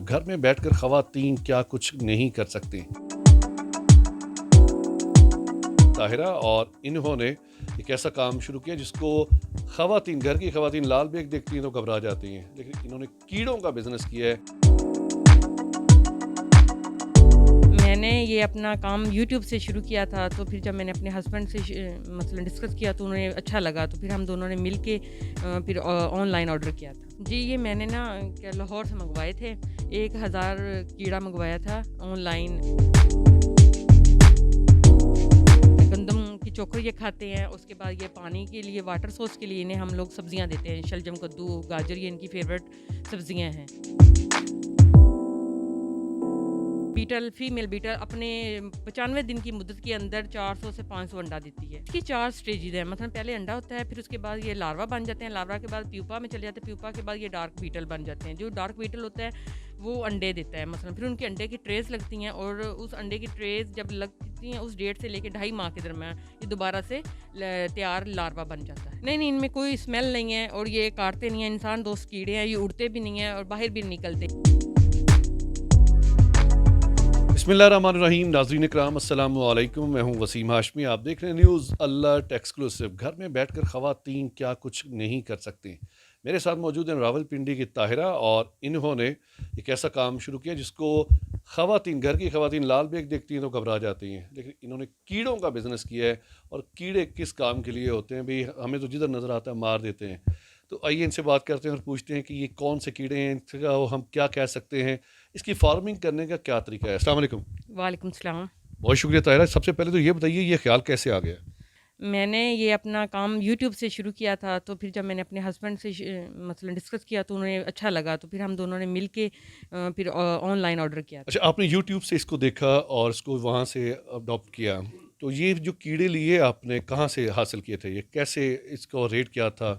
घर में बैठकर ख़वातीन क्या कुछ नहीं कर सकती। ताहिरा और इन्होंने एक ऐसा काम शुरू किया जिसको ख़वातीन, घर की ख़वातीन लाल बेग देखती हैं तो घबरा जाती हैं, लेकिन इन्होंने कीड़ों का बिजनेस किया है। मैंने ये अपना काम यूट्यूब से शुरू किया था, तो फिर जब मैंने अपने हस्बैंड से मसलन डिस्कस किया तो उन्हें अच्छा लगा, तो फिर हम दोनों ने मिल के फिर ऑनलाइन ऑर्डर किया था। जी, ये मैंने ना क्या लाहौर से मंगवाए थे, 1000 कीड़ा मंगवाया था ऑनलाइन। गंदम की चोकर ये खाते हैं, उसके बाद ये पानी के लिए, वाटर सोर्स के लिए इन्हें हम लोग सब्जियां देते हैं, शलजम, कद्दू, गाजर, ये इनकी फेवरेट सब्जियां हैं। बीटल, फीमेल बीटल अपने 95 दिन की मुद्दत के अंदर 400 से 500 अंडा देती है। इसकी 4 स्टेजेस हैं, मतलब पहले अंडा होता है, फिर उसके बाद ये लार्वा बन जाते हैं, लार्वा के बाद प्यूपा में चले जाते हैं, प्यूपा के बाद ये डार्क बीटल बन जाते हैं। जो डार्क बीटल होता है वो अंडे देता है, मतलब फिर उनके अंडे की ट्रेस लगती हैं, और उस अंडे की ट्रेस जब लगती हैं उस डेट से लेके 2.5 माह के दरम्यान ये दोबारा से तैयार लार्वा बन जाता है। नहीं, इनमें कोई स्मेल नहीं है, और ये काटते नहीं हैं, इंसान दोस्त कीड़े हैं, ये उड़ते भी नहीं हैं और बाहर भी निकलते। बिस्मिल्लाहिर्रहमानिर्रहीम। नाज़रीन इकराम, अस्सलामु अलैकुम। मैं हूं वसीम हाशमी। आप देख रहे हैं न्यूज़ अलर्ट एक्सक्लूसिव। घर में बैठकर ख़वातीन क्या कुछ नहीं कर सकती। मेरे साथ मौजूद हैं रावलपिंडी की ताहिरा, और इन्होंने एक ऐसा काम शुरू किया जिसको ख़वातीन, घर की ख़वातीन लाल बेग देखती हैं तो घबरा जाती हैं, लेकिन इन्होंने कीड़ों का बिज़नेस किया है। और कीड़े किस काम के लिए होते हैं भाई, हमें तो जिधर नज़र आता है मार देते हैं। तो आइए इनसे बात करते हैं और पूछते हैं कि ये कौन से कीड़े हैं, इनका हम क्या कह सकते हैं, इसकी फार्मिंग करने का क्या तरीका है। अस्सलाम वालेकुम। वालेकुम सलाम। बहुत शुक्रिया ताहिरा। सबसे पहले तो ये बताइए, ये ख्याल कैसे आ गया? मैंने ये अपना काम यूट्यूब से शुरू किया था, तो फिर जब मैंने अपने हस्बैंड से मसलन डिस्कस किया तो उन्हें अच्छा लगा, तो फिर हम दोनों ने मिल के फिर ऑनलाइन ऑर्डर किया था। अच्छा, आपने यूट्यूब से इसको देखा और इसको वहाँ से अडॉप्ट किया, तो ये जो कीड़े लिए आपने कहाँ से हासिल किए थे, ये कैसे, इसको रेट क्या था?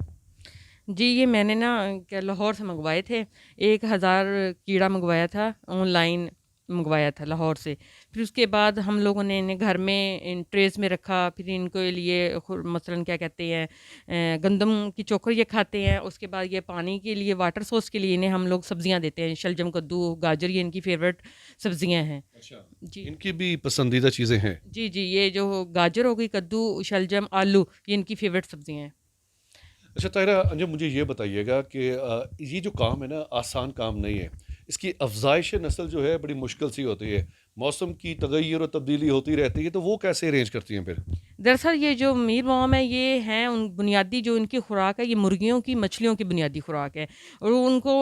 जी, ये मैंने ना क्या लाहौर से मंगवाए थे, 1000 कीड़ा मंगवाया था, ऑनलाइन मंगवाया था लाहौर से। फिर उसके बाद हम लोगों ने इन्हें घर में इन ट्रेस में रखा, फिर इनके लिए मसलन क्या कहते हैं, गंदम की चोकर ये खाते हैं, उसके बाद ये पानी के लिए, वाटर सोर्स के लिए इन्हें हम लोग सब्जियां देते हैं, शलजम, कद्दू, गाजर, ये इनकी फेवरेट सब्जियां हैं। अच्छा, जी। इनकी भी पसंदीदा चीज़ें हैं। जी, ये जो गाजर हो गई, कद्दू, शलजम, आलू, ये इनकी फेवरेट सब्जियां हैं। अच्छा ताहिरा, अच्छा मुझे ये बताइएगा कि ये जो काम है ना, आसान काम नहीं है। इसकी अफजाइश नस्ल जो है बड़ी मुश्किल सी होती है। मौसम की तगय्युर और तब्दीली होती रहती है, तो वो कैसे अरेंज करती हैं फिर? दरअसल ये जो मील वर्म है, ये हैं उन बुनियादी जो इनकी खुराक है, ये मुर्गियों की, मछलियों की बुनियादी खुराक है, और उनको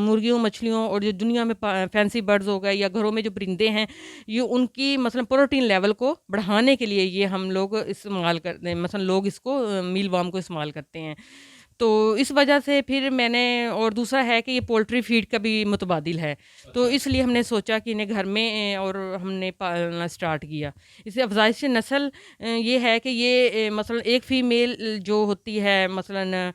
मुर्गियों, मछलियों और जो दुनिया में फैंसी बर्ड्स हो गए या घरों में जो परिंदे हैं, ये उनकी मतलब प्रोटीन लेवल को बढ़ाने के लिए ये हम लोग इस्तेमाल करते हैं, मतलब लोग इसको मील वर्म को इस्तेमाल करते हैं। तो इस वजह से फिर मैंने, और दूसरा है कि ये पोल्ट्री फीड का भी मुतबादिल है, तो अच्छा। इसलिए हमने सोचा कि इन्हें घर में और हमने पालना स्टार्ट किया। इसे अफज़ाइश नस्ल ये है कि ये मसलन एक फ़ीमेल जो होती है, मसलन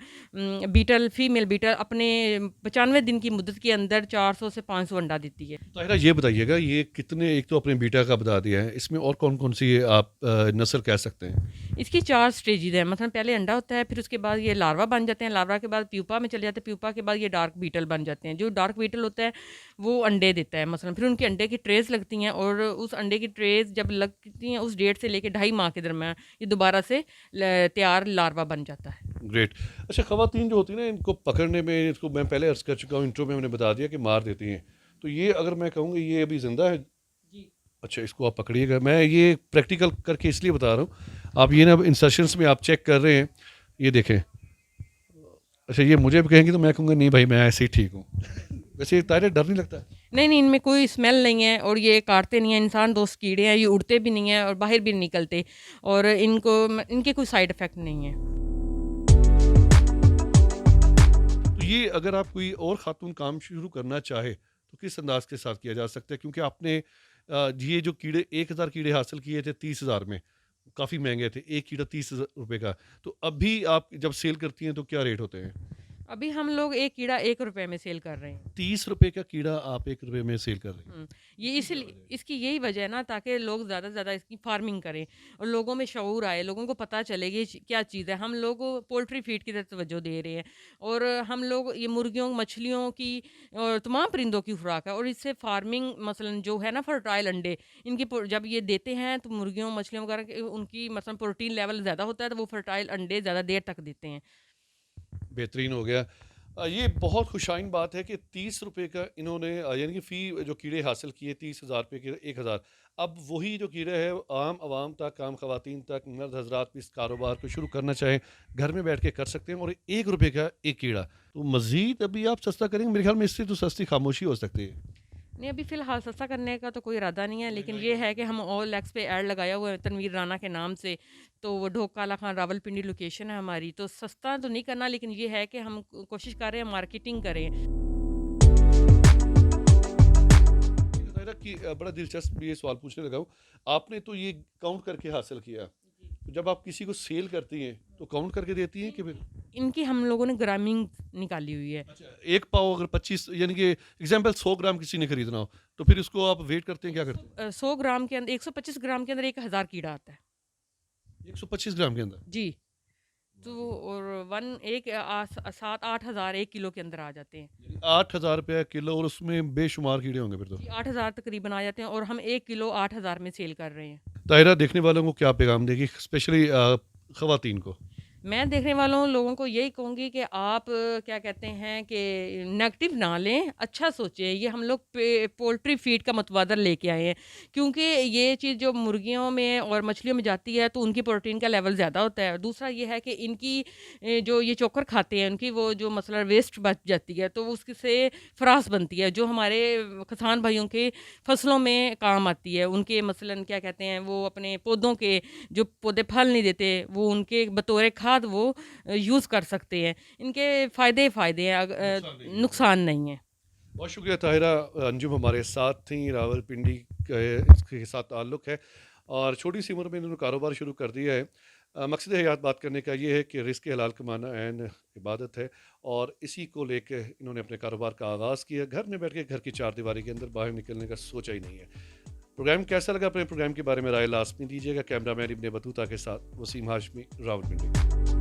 बीटल, फ़ीमेल बीटल अपने 95 दिन की मुद्दत के अंदर 400 से 500 अंडा देती है। ताहिरा ये बताइएगा, ये कितने, एक तो अपने बीटा का बता दिया है, इसमें और कौन कौन सी आप नस्ल कह सकते हैं? इसकी 4 स्टेजेज़ हैं, मतलब पहले अंडा होता है, फिर उसके बाद ये लार्वा बन जाते हैं, लार्वा के बाद प्यूपा में चले जाते हैं, प्यूपा के बाद ये डार्क बीटल बन जाते हैं। जो डार्क बीटल होता है वो अंडे देता है, मसलन फिर उनके अंडे की ट्रेस लगती हैं, और उस अंडे की ट्रेस जब लगती हैं उस डेट से लेके 2.5 माह के दरम्यान ये दोबारा से तैयार लार्वा बन जाता है। ग्रेट। अच्छा, ख़वातीन जो होती हैं ना, इनको पकड़ने में, इसको मैं पहले अर्ज़ कर चुका हूँ, इंट्रो में मैंने बता दिया कि मार देती हैं। तो ये अगर मैं कहूँगा ये अभी ज़िंदा है? जी। अच्छा, इसको आप पकड़िएगा। मैं ये प्रैक्टिकल करके इसलिए बता रहा हूँ। आप ये ना इंसर्शंस में आप चेक कर रहे हैं, ये देखें। अच्छा, ये मुझे भी कहेंगे तो मैं कहूँगा नहीं भाई, मैं ऐसे ही ठीक हूँ। वैसे तारे डर नहीं लगता? नहीं, इनमें कोई स्मेल नहीं है, और ये काटते नहीं हैं, इंसान दोस्त कीड़े हैं, ये उड़ते भी नहीं हैं और बाहर भी निकलते, और इनके कोई साइड इफ़ेक्ट नहीं है। तो ये अगर आप कोई और ख़ातून काम शुरू करना चाहे तो किस अंदाज के साथ किया जा सकता है? क्योंकि आपने ये जो कीड़े 1000 कीड़े हासिल किए थे 30,000 में, काफ़ी महंगे थे, एक कीड़ा 30,000 रुपये का। तो अभी आप जब सेल करती हैं तो क्या रेट होते हैं? अभी हम लोग एक कीड़ा 1 रुपए में सेल कर रहे हैं। 30 रुपए का कीड़ा आप 1 रुपए में सेल कर रहे हैं। हुँ, ये इसकी क्या इसलिए वजह है? इसकी यही वजह है ना, ताकि लोग ज़्यादा से ज़्यादा इसकी फार्मिंग करें और लोगों में शऊर आए, लोगों को पता चले कि ये क्या चीज़ है। हम लोग पोल्ट्री फीड की तरफ तवज्जो दे रहे हैं और हम लोग ये मुर्गियों, मछलियों की और तमाम परिंदों की खुराक है और इससे फार्मिंग मसलन जो है ना फर्टाइल अंडे, इनकी जब ये देते हैं तो मुर्गियों, मछलियों वगैरह के उनकी मसलन प्रोटीन लेवल ज़्यादा होता है, तो वो फर्टाइल अंडे ज़्यादा देर तक देते हैं। बेहतरीन हो गया। ये बहुत खुशाइन बात है कि 30 रुपए का इन्होंने यानी कि फ़ी जो कीड़े हासिल किए 30,000 रुपए के 1,000, अब वही जो कीड़े हैं वो आम आवाम तक, आम खवातीन तक, मर्द हजरात भी इस कारोबार को शुरू करना चाहें घर में बैठ के कर सकते हैं, और 1 रुपए का एक कीड़ा, तो मज़ीद अभी आप सस्ता करेंगे, मेरे ख्याल में इससे तो सस्ती खामोशी हो सकती है। नहीं, अभी फ़िलहाल सस्ता करने का तो कोई इरादा नहीं है, लेकिन महंगाई ये बढ़ है कि हम ओएलएक्स पे ऐड लगाया हुआ है तनवीर राना के नाम से, तो वो ढोक काला खान रावलपिंडी लोकेशन है हमारी, तो सस्ता तो नहीं करना, लेकिन ये है कि हम कोशिश कर रहे हैं मार्केटिंग करें। ज़ाहिरा कि बड़ा दिलचस्प ये सवाल पूछने लगा हूँ, आपने तो ये काउंट करके हासिल किया, तो जब आप किसी को सेल करती हैं तो काउंट करके देती हैं कि फिर? इनकी हम लोगों ने ग्रामिंग निकाली हुई है। अच्छा, एक पाव अगर 25 यानी कि एग्जांपल 100 ग्राम किसी ने खरीदना हो, तो फिर इसको आप वेट करते हैं, क्या करते हैं? 100 ग्राम के अंदर 125 ग्राम के अंदर 1000 कीड़ा आता है। 125 ग्राम के अंदर? जी, तो और 7-8 हज़ार 1 किलो के अंदर आ जाते हैं। यानी 8,000 रुपया किलो, और उसमें बेशुमार कीड़े होंगे फिर तो। जी, 8,000 तकरीबन आ जाते हैं और हम 1 किलो 8,000 में सेल कर रहे हैं। ताहिरा, देखने वालों को क्या पैगाम देगी, स्पेशली खवातीन को? मैं देखने वालों लोगों को यही कहूँगी कि आप क्या कहते हैं कि नेगेटिव ना लें, अच्छा सोचें। ये हम लोग पोल्ट्री फीड का मतबादल लेके आए हैं, क्योंकि ये चीज़ जो मुर्गियों में और मछलियों में जाती है तो उनकी प्रोटीन का लेवल ज़्यादा होता है। दूसरा ये है कि इनकी जो ये चोकर खाते हैं, उनकी वो जो मसलन वेस्ट बच जाती है, तो उसकी से फ्रास बनती है, जो हमारे किसान भाइयों के फसलों में काम आती है। उनके मसलन क्या कहते हैं, वो अपने पौधों के जो पौधे फल नहीं देते, वो उनके बतौर खाद वो यूज़ कर सकते हैं। इनके फ़ायदे ही फ़ायदे हैं, नुकसान नहीं है। नुकसान नहीं है। बहुत शुक्रिया ताहिरा। अंजुम हमारे साथ थी, रावलपिंडी के इसके साथ ताल्लुक़ है, और छोटी सी उम्र में इन्होंने कारोबार शुरू कर दिया है। मकसद हयात बात करने का ये है कि रिज़्क़ हलाल कमाना ऐन इबादत है, और इसी को लेके इन्होंने अपने कारोबार का आगाज़ किया। घर में बैठ के घर की चारदीवारी के अंदर बाहर निकलने का सोचा ही नहीं है। प्रोग्राम कैसा लगा? अपने प्रोग्राम के बारे में राय लाज़मी दीजिएगा। कैमरामैन इब्ने बतूता के साथ वसीम हाशमी, रावलपिंडी।